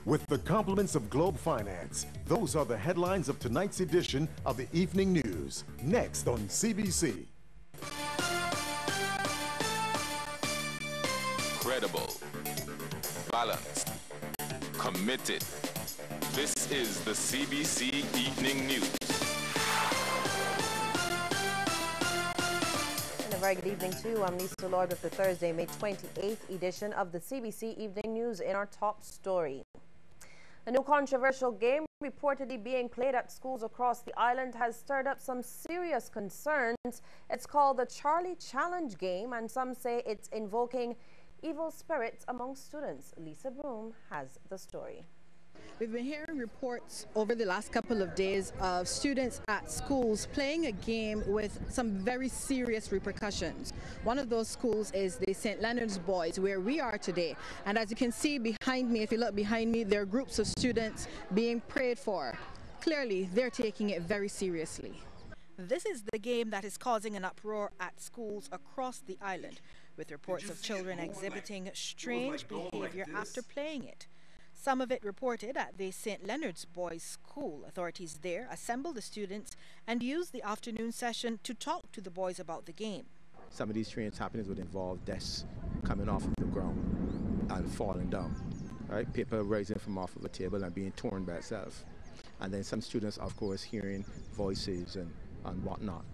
with the compliments of Globe Finance. Those are the headlines of tonight's edition of the Evening News. Next on CBC. Credible, balanced, committed. This is the CBC Evening News. And a very good evening to you. I'm Lisa Lord with the Thursday, May 28th edition of the CBC Evening News. In our top story, a new controversial game reportedly being played at schools across the island has stirred up some serious concerns. It's called the Charlie Challenge game, and some say it's invoking evil spirits among students. Lisa Broom has the story. We've been hearing reports over the last couple of days of students at schools playing a game with some very serious repercussions. One of those schools is the St. Leonard's Boys, where we are today. And as you can see behind me, if you look behind me, there are groups of students being prayed for. Clearly, they're taking it very seriously. This is the game that is causing an uproar at schools across the island, with reports of children exhibiting strange behavior after playing it. Some of it reported at the St. Leonard's Boys School. Authorities there assembled the students and used the afternoon session to talk to the boys about the game. Some of these strange happenings would involve desks coming off of the ground and falling down, right? Paper rising from off of a table and being torn by itself. And then some students, of course, hearing voices and whatnot.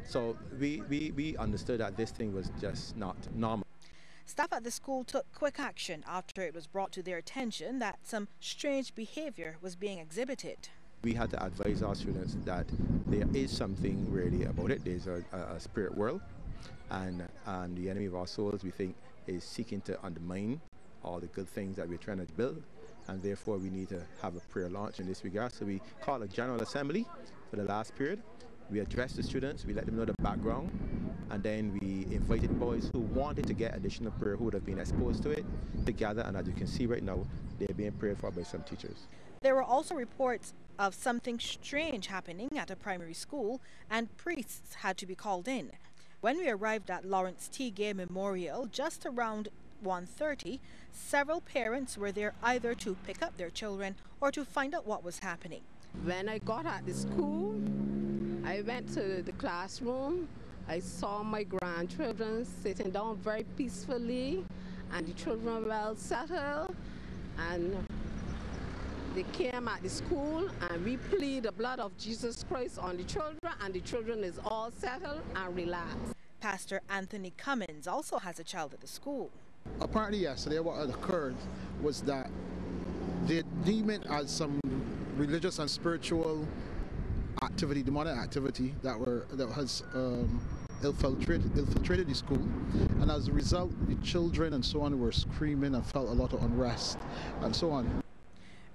So we understood that this thing was just not normal. Staff at the school took quick action after it was brought to their attention that some strange behavior was being exhibited. We had to advise our students that there is something really about it. There's a spirit world, and the enemy of our souls, we think, is seeking to undermine all the good things that we're trying to build, and therefore we need to have a prayer launch in this regard. So we called a general assembly for the last period. We addressed the students, we let them know the background, and then we invited boys who wanted to get additional prayer, who would have been exposed to it, together. And as you can see right now, they're being prayed for by some teachers. There were also reports of something strange happening at a primary school, and priests had to be called in. When we arrived at Lawrence T. Gay Memorial just around 1:30, several parents were there either to pick up their children or to find out what was happening. When I got at the school, I went to the classroom. I saw my grandchildren sitting down very peacefully, and the children were well settled, and they came at the school, and we plead the blood of Jesus Christ on the children, and the children is all settled and relaxed. Pastor Anthony Cummins also has a child at the school. Apparently yesterday what had occurred was that they deem it as some religious and spiritual activity, demonic activity that has infiltrated the school, and as a result the children and so on were screaming and felt a lot of unrest and so on.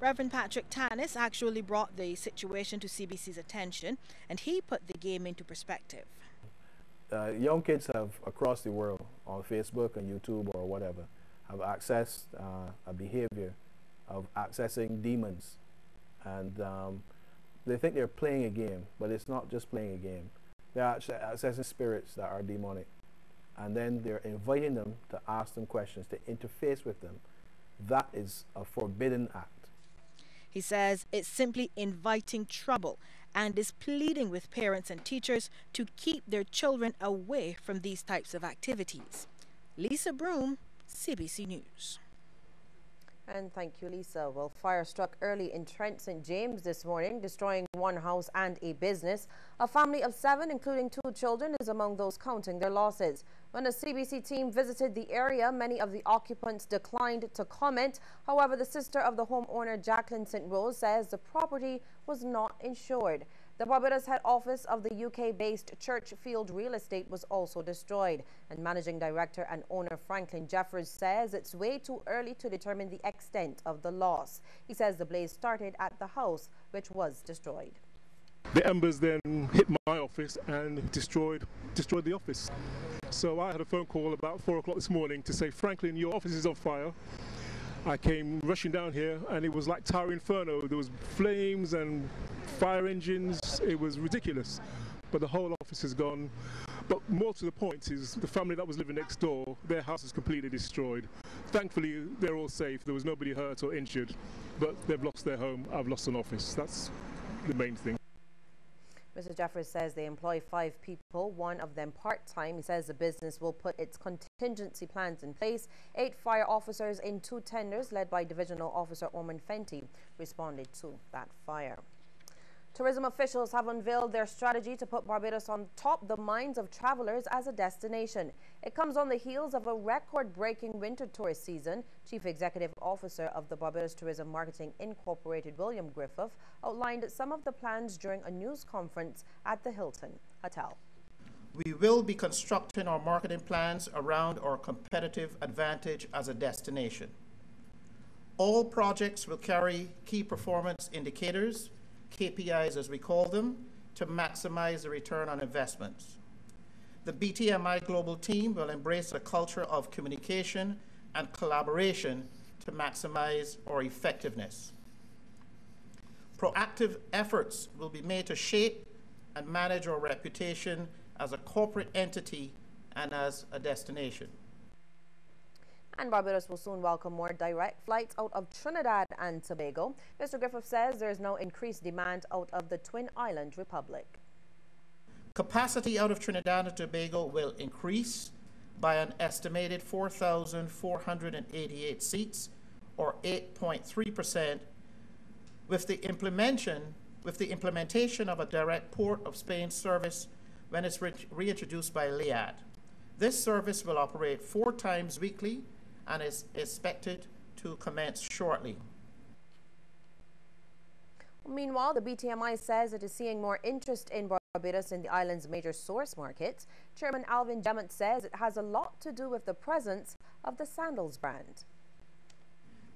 Reverend Patrick Tannis actually brought the situation to CBC's attention, and he put the game into perspective. Young kids have, across the world, on Facebook and YouTube or whatever, have accessed a behavior of accessing demons, and they think they're playing a game, but it's not just playing a game. They're actually accessing spirits that are demonic, and then they're inviting them to ask them questions, to interface with them. That is a forbidden act. He says it's simply inviting trouble and is pleading with parents and teachers to keep their children away from these types of activities. Lisa Broom, CBC News. And thank you, Lisa. Well, fire struck early in Trent St. James this morning, destroying one house and a business. A family of 7, including 2 children, is among those counting their losses. When a CBC team visited the area, many of the occupants declined to comment. However, the sister of the homeowner, Jacqueline St. Rose, says the property was not insured. The Barbados head office of the UK-based Churchfield Real Estate was also destroyed. And managing director and owner Franklin Jeffers says it's way too early to determine the extent of the loss. He says the blaze started at the house, which was destroyed. The embers then hit my office and destroyed the office. So I had a phone call about 4 o'clock this morning to say, Franklin, your office is on fire. I came rushing down here and it was like Tower Inferno. There was flames and fire engines. It was ridiculous. But the whole office is gone. But more to the point is the family that was living next door, their house is completely destroyed. Thankfully, they're all safe. There was nobody hurt or injured. but they've lost their home, I've lost an office. That's the main thing. Mr. Jeffers says they employ 5 people, one of them part-time. He says the business will put its contingency plans in place. 8 fire officers in 2 tenders led by Divisional Officer Orman Fenty responded to that fire. Tourism officials have unveiled their strategy to put Barbados on top the minds of travelers as a destination. It comes on the heels of a record-breaking winter tourist season. Chief Executive Officer of the Barbados Tourism Marketing Incorporated, William Griffith, outlined some of the plans during a news conference at the Hilton Hotel. We will be constructing our marketing plans around our competitive advantage as a destination. All projects will carry key performance indicators, KPIs as we call them, to maximize the return on investments. The BTMI Global team will embrace a culture of communication and collaboration to maximize our effectiveness. Proactive efforts will be made to shape and manage our reputation as a corporate entity and as a destination. And Barbados will soon welcome more direct flights out of Trinidad and Tobago. Mr. Griffith says there is no increased demand out of the Twin Island Republic. Capacity out of Trinidad and Tobago will increase by an estimated 4,488 seats, or 8.3%, with the implementation of a direct Port of Spain service when it's reintroduced by LIAD. This service will operate 4 times weekly and is expected to commence shortly. Meanwhile, the BTMI says it is seeing more interest in Barbados in the island's major source markets. Chairman Alvin Jemmett says it has a lot to do with the presence of the Sandals brand.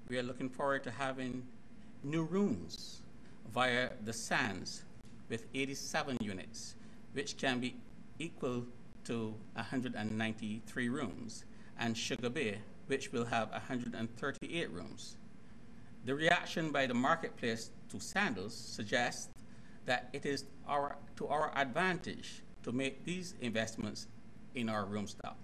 We are looking forward to having new rooms via the Sands with 87 units, which can be equal to 193 rooms, and Sugar Bay, which will have 138 rooms. The reaction by the marketplace to Sandals suggests that it is to our advantage to make these investments in our room stock.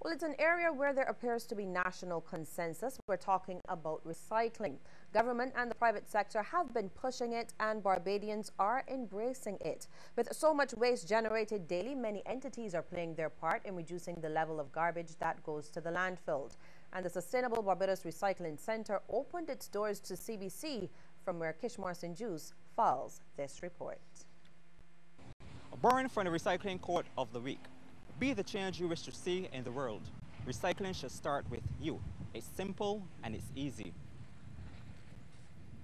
Well, it's an area where there appears to be national consensus. We're talking about recycling. Government and the private sector have been pushing it, and Barbadians are embracing it. With so much waste generated daily, many entities are playing their part in reducing the level of garbage that goes to the landfill. And the Sustainable Barbados Recycling Centre opened its doors to CBC, from where Kishmar St-Juice files this report. Borrowing from the Recycling Quote of the Week. Be the change you wish to see in the world. Recycling should start with you. It's simple and it's easy.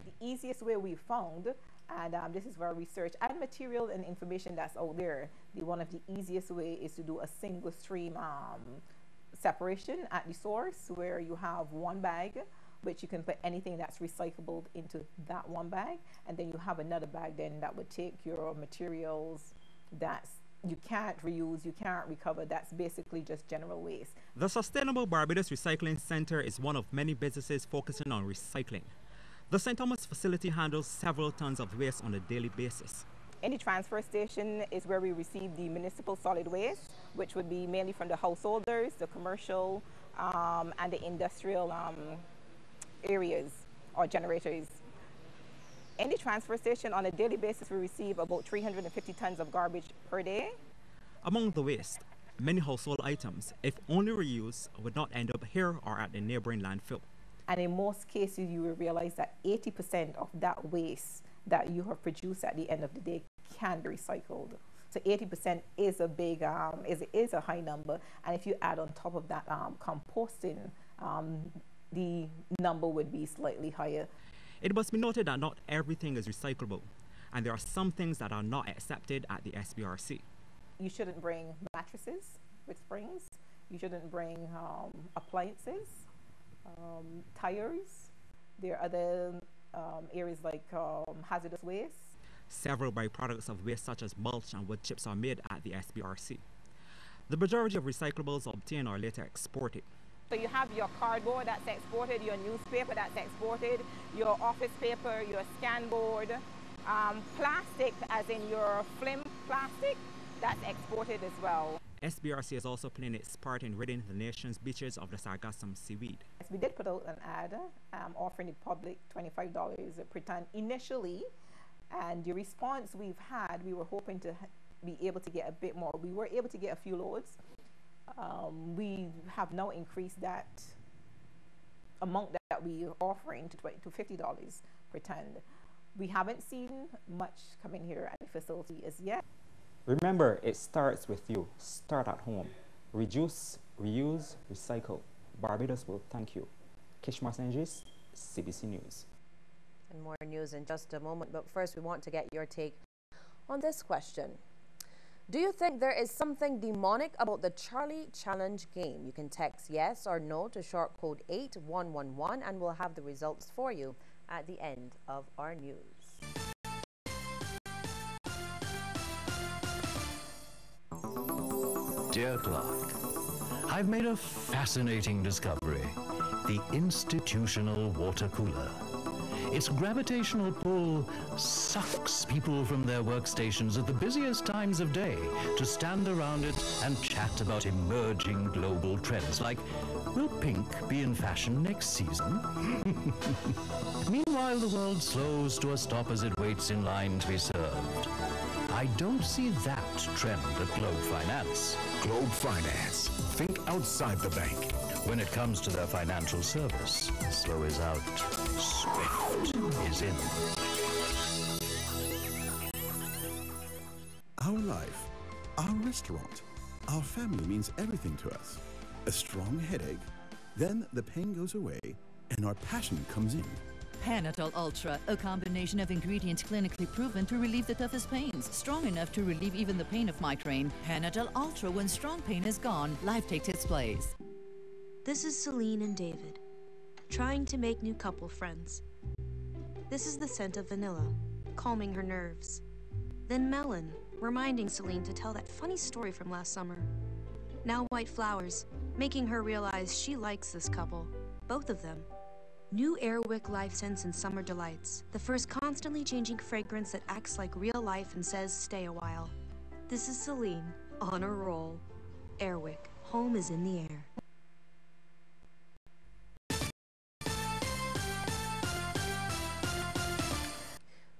The easiest way we found, and this is where research and material and information that's out there, one of the easiest way is to do a single stream separation at the source, where you have one bag which you can put anything that's recyclable into that one bag, and then you have another bag then that would take your materials that you can't reuse, you can't recover, that's basically just general waste. The Sustainable Barbados Recycling Centre is one of many businesses focusing on recycling. The St. Thomas facility handles several tons of waste on a daily basis. Any transfer station is where we receive the municipal solid waste, which would be mainly from the householders, the commercial, and the industrial areas or generators. Any transfer station on a daily basis, we receive about 350 tons of garbage per day. Among the waste, many household items, if only reused, would not end up here or at the neighboring landfill. And in most cases, you will realize that 80% of that waste that you have produced at the end of the day can be recycled. So 80% is a big, is a high number. And if you add on top of that composting, the number would be slightly higher. It must be noted that not everything is recyclable, and there are some things that are not accepted at the SBRC. You shouldn't bring mattresses with springs. You shouldn't bring appliances, tires. There are other areas like hazardous waste. Several byproducts of waste such as mulch and wood chips are made at the SBRC. The majority of recyclables obtained are later exported. So you have your cardboard that's exported, your newspaper that's exported, your office paper, your scan board, plastic as in your film plastic, that's exported as well. SBRC is also playing its part in ridding the nation's beaches of the sargassum seaweed. Yes, we did put out an ad offering the public $25 per ton initially, and the response we've had, we were hoping to be able to get a bit more. We were able to get a few loads. We have now increased that amount that we are offering to $50 per ton. We haven't seen much coming here at the facility as yet. Remember, it starts with you. Start at home. Reduce, reuse, recycle. Barbados will thank you. Kishma Senjis, CBC News. And more news in just a moment, but first we want to get your take on this question. Do you think there is something demonic about the Charlie Challenge game? You can text yes or no to short code 8111 and we'll have the results for you at the end of our news. Dear Clark, I've made a fascinating discovery, the institutional water cooler. Its gravitational pull sucks people from their workstations at the busiest times of day to stand around it and chat about emerging global trends like, will pink be in fashion next season? Meanwhile, the world slows to a stop as it waits in line to be served. I don't see that trend at Globe Finance. Globe Finance. Think outside the bank. When it comes to their financial service, slow is out, swift is in. Our life, our restaurant, our family means everything to us. A strong headache, then the pain goes away and our passion comes in. Panadol Ultra, a combination of ingredients clinically proven to relieve the toughest pains, strong enough to relieve even the pain of migraine. Panadol Ultra, when strong pain is gone, life takes its place. This is Celine and David, trying to make new couple friends. This is the scent of vanilla, calming her nerves. Then melon, reminding Celine to tell that funny story from last summer. Now white flowers, making her realize she likes this couple, both of them. New Airwick Life Scents and Summer Delights, the first constantly changing fragrance that acts like real life and says stay a while. This is Celine, on a roll. Airwick, home is in the air.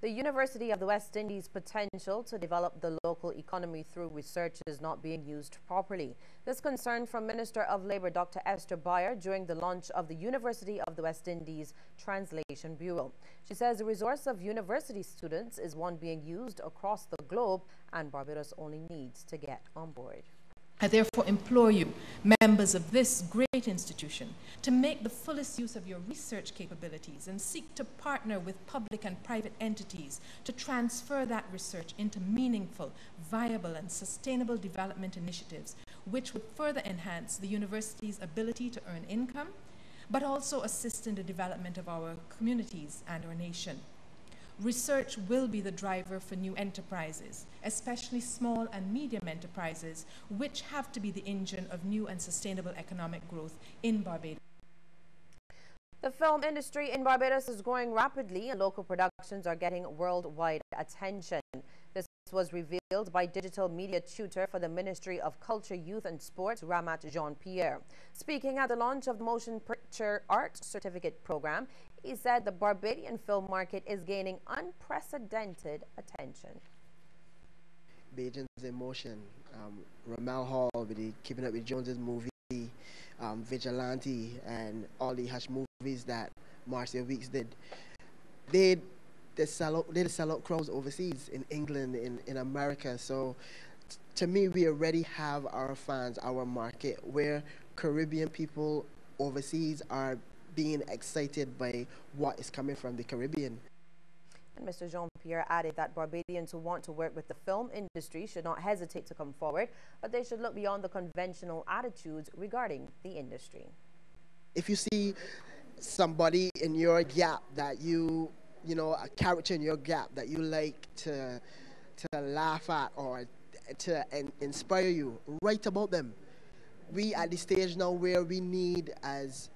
The University of the West Indies' potential to develop the local economy through research is not being used properly. This concern from Minister of Labour Dr. Esther Bayer during the launch of the University of the West Indies Translation Bureau. She says the resource of university students is one being used across the globe and Barbados only needs to get on board. I therefore implore you, members of this great institution, to make the fullest use of your research capabilities and seek to partner with public and private entities to transfer that research into meaningful, viable, and sustainable development initiatives, which would further enhance the university's ability to earn income, but also assist in the development of our communities and our nation. Research will be the driver for new enterprises, especially small and medium enterprises, which have to be the engine of new and sustainable economic growth in Barbados. The film industry in Barbados is growing rapidly and local productions are getting worldwide attention. This was revealed by digital media tutor for the Ministry of Culture, Youth and Sports, Ramat Jean-Pierre. Speaking at the launch of the Motion Picture Art Certificate Program, he said the Barbadian film market is gaining unprecedented attention. Bajans in Motion, Ramal Hall with the Keeping Up with Joneses movie, Vigilante, and all the Hush movies that Marcia Weeks did. They sell out crowds overseas, in England, in America. So to me, we already have our fans, our market, where Caribbean people overseas are being excited by what is coming from the Caribbean. And Mr. Jean-Pierre added that Barbadians who want to work with the film industry should not hesitate to come forward, but they should look beyond the conventional attitudes regarding the industry. If you see somebody in your gap that you know, a character in your gap that you like to laugh at or to inspire you, write about them. We at the stage now where we need, as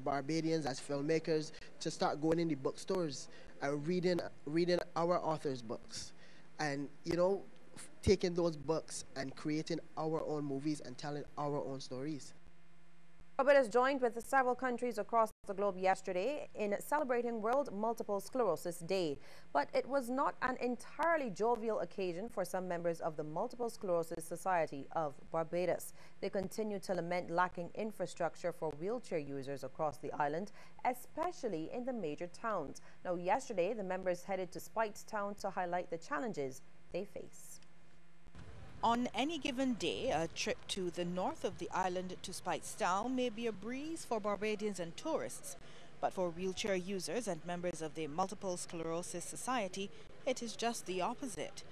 Barbadians, as filmmakers, to start going in the bookstores and reading our authors' books. And, you know, taking those books and creating our own movies and telling our own stories. Barbados joined with several countries across the globe yesterday in celebrating World Multiple Sclerosis Day. But it was not an entirely jovial occasion for some members of the Multiple Sclerosis Society of Barbados. They continue to lament lacking infrastructure for wheelchair users across the island, especially in the major towns. Now, yesterday, the members headed to Speightstown to highlight the challenges they face. On any given day, a trip to the north of the island to Speightstown may be a breeze for Barbadians and tourists. But for wheelchair users and members of the Multiple Sclerosis Society, it is just the opposite.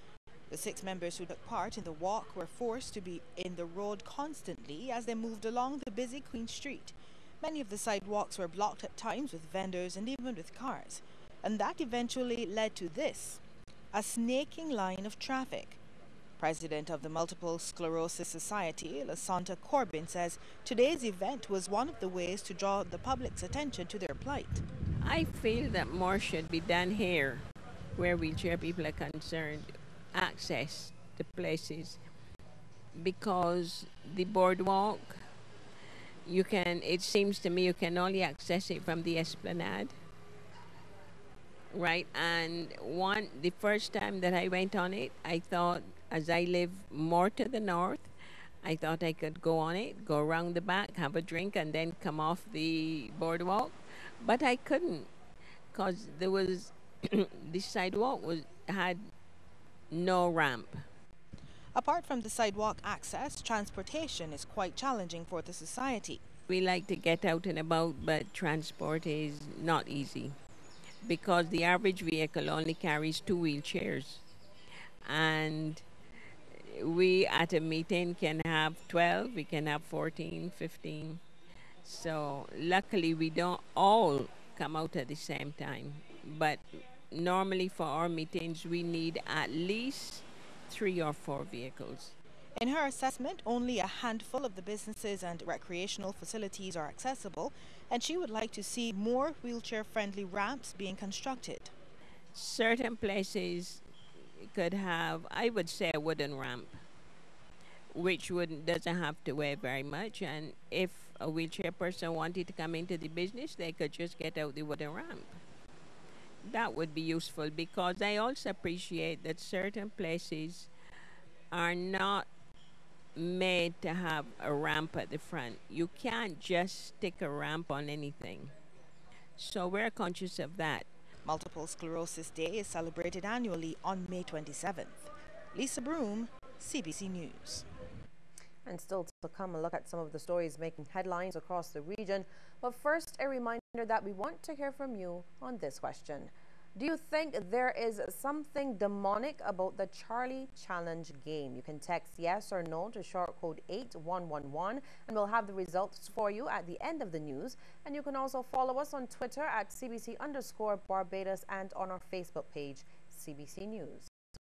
The 6 members who took part in the walk were forced to be in the road constantly as they moved along the busy Queen Street. Many of the sidewalks were blocked at times with vendors and even with cars. And that eventually led to this, a snaking line of traffic. President of the Multiple Sclerosis Society, Lasanta Corbin, says today's event was one of the ways to draw the public's attention to their plight. I feel that more should be done here, where wheelchair people are concerned, access to places, because the boardwalk, it seems to me you can only access it from the Esplanade. Right, and the first time that I went on it, I thought, as I live more to the north, I thought I could go on it, go around the back, have a drink, and then come off the boardwalk. But I couldn't, because there was the sidewalk had no ramp. Apart from the sidewalk access, transportation is quite challenging for the society. We like to get out and about, but transport is not easy, because the average vehicle only carries 2 wheelchairs. And we at a meeting can have 12, we can have 14, 15. So luckily we don't all come out at the same time. But normally for our meetings we need at least 3 or 4 vehicles. In her assessment, only a handful of the businesses and recreational facilities are accessible, and she would like to see more wheelchair-friendly ramps being constructed. Certain places could have, I would say, a wooden ramp, which doesn't have to weigh very much, and if a wheelchair person wanted to come into the business, they could just get out the wooden ramp. That would be useful, because I also appreciate that certain places are not made to have a ramp at the front. You can't just stick a ramp on anything. So we're conscious of that. Multiple Sclerosis Day is celebrated annually on May 27th. Lisa Broom, CBC News. And still to come, a look at some of the stories making headlines across the region. But first, a reminder that we want to hear from you on this question. Do you think there is something demonic about the Charlie Challenge game? You can text yes or no to short code 8111 and we'll have the results for you at the end of the news. And you can also follow us on Twitter at CBC_Barbados and on our Facebook page, CBC News.